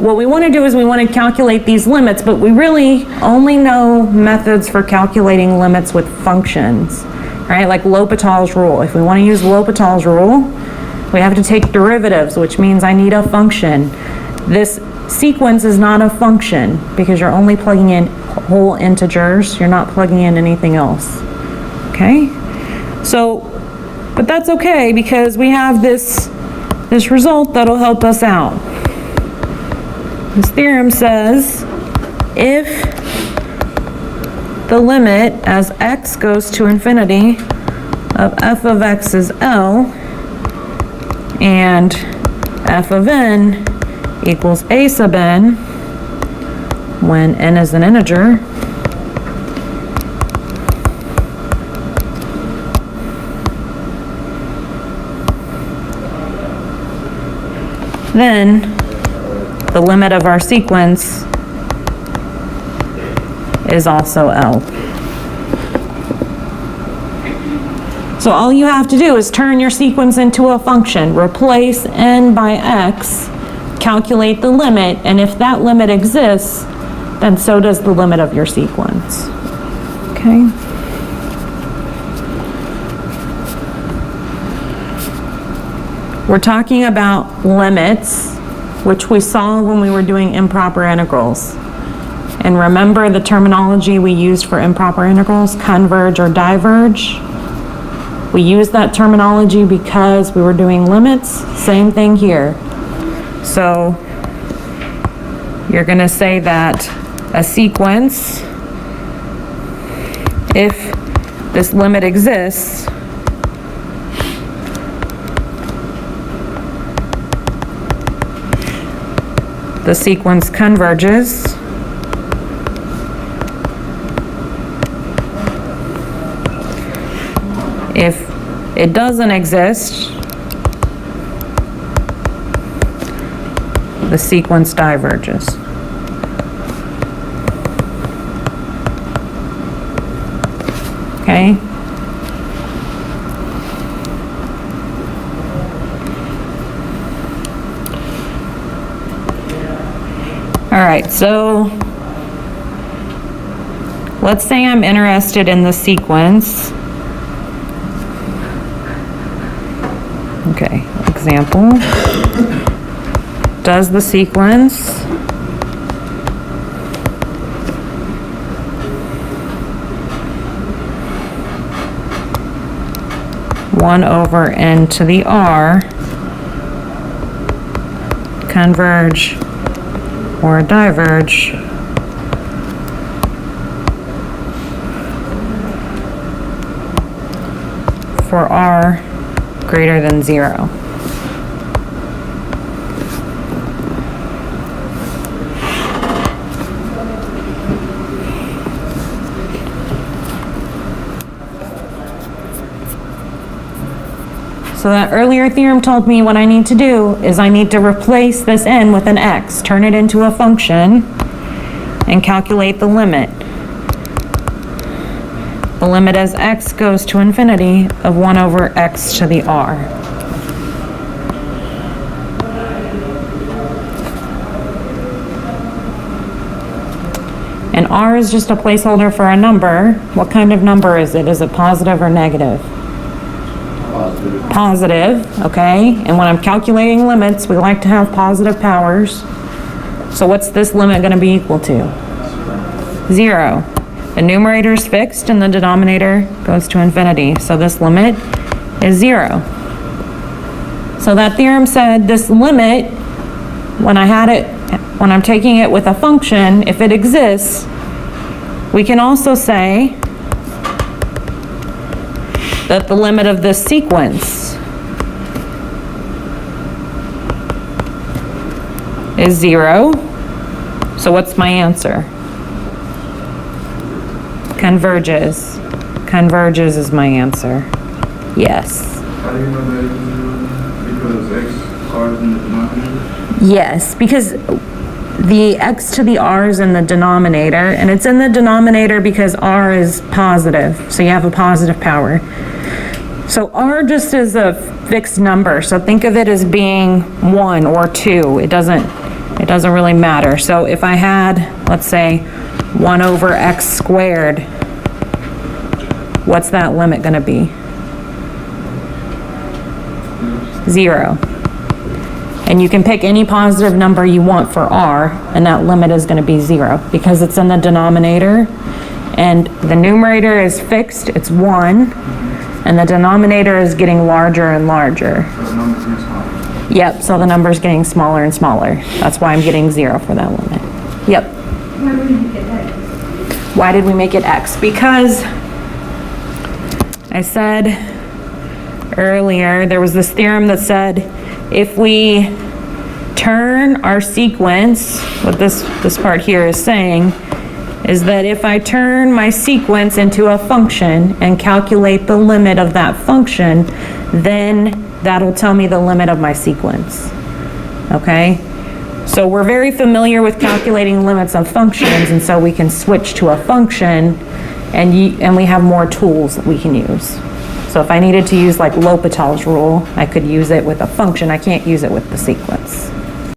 what we want to do is we want to calculate these limits, but we really only know methods for calculating limits with functions, right? Like L'Hopital's rule. If we want to use L'Hopital's rule, we have to take derivatives, which means I need a function. This sequence is not a function because you're only plugging in whole integers. You're not plugging in anything else, okay? So, but that's okay because we have this result that'll help us out. This theorem says if the limit as x goes to infinity of f of x is L and f of n equals a sub n when n is an integer, then the limit of our sequence is also L. So all you have to do is turn your sequence into a function, replace n by x, calculate the limit, and if that limit exists, then so does the limit of your sequence. Okay? We're talking about limits, which we saw when we were doing improper integrals. And remember the terminology we used for improper integrals, converge or diverge? We used that terminology because we were doing limits. Same thing here. So you're going to say that a sequence, if this limit exists, the sequence converges if it doesn't exist, the sequence diverges. Okay? All right, so let's say I'm interested in the sequence. Okay, example. Does the sequence one over n to the r converge or diverge for r greater than 0. So that earlier theorem told me what I need to do is I need to replace this n with an x, turn it into a function, and calculate the limit. The limit as x goes to infinity of 1 over x to the r. And r is just a placeholder for a number. What kind of number is it? Is it positive or negative? Positive, okay? And when I'm calculating limits, we like to have positive powers. So what's this limit going to be equal to? 0. The numerator is fixed and the denominator goes to infinity. So this limit is 0. So that theorem said this limit, when I'm taking it with a function, if it exists, we can also say that the limit of this sequence is 0. So what's my answer? Converges. Converges is my answer. Yes. How do you know that it's 0? Because x, r is in the denominator? Yes, because the x to the r is in the denominator, and it's in the denominator because r is positive, so you have a positive power. So r just is a fixed number, so think of it as being 1 or 2. It It doesn't really matter. So if I had, let's say, 1 over x squared, what's that limit gonna be? 0. And you can pick any positive number you want for r, and that limit is gonna be 0, because it's in the denominator, and the numerator is fixed, it's 1, and the denominator is getting larger and larger. So the number's getting smaller. Yep, so the number's getting smaller and smaller. That's why I'm getting 0 for that limit. Yep. Why would you get that? Why did we make it x? Because I said earlier, there was this theorem that said if we turn our sequence, what this part here is saying, is that if I turn my sequence into a function and calculate the limit of that function, then that'll tell me the limit of my sequence. Okay? So we're very familiar with calculating limits of functions, and so we can switch to a function, and we have more tools that we can use. So if I needed to use like L'Hopital's rule, I could use it with a function. I can't use it with the sequence.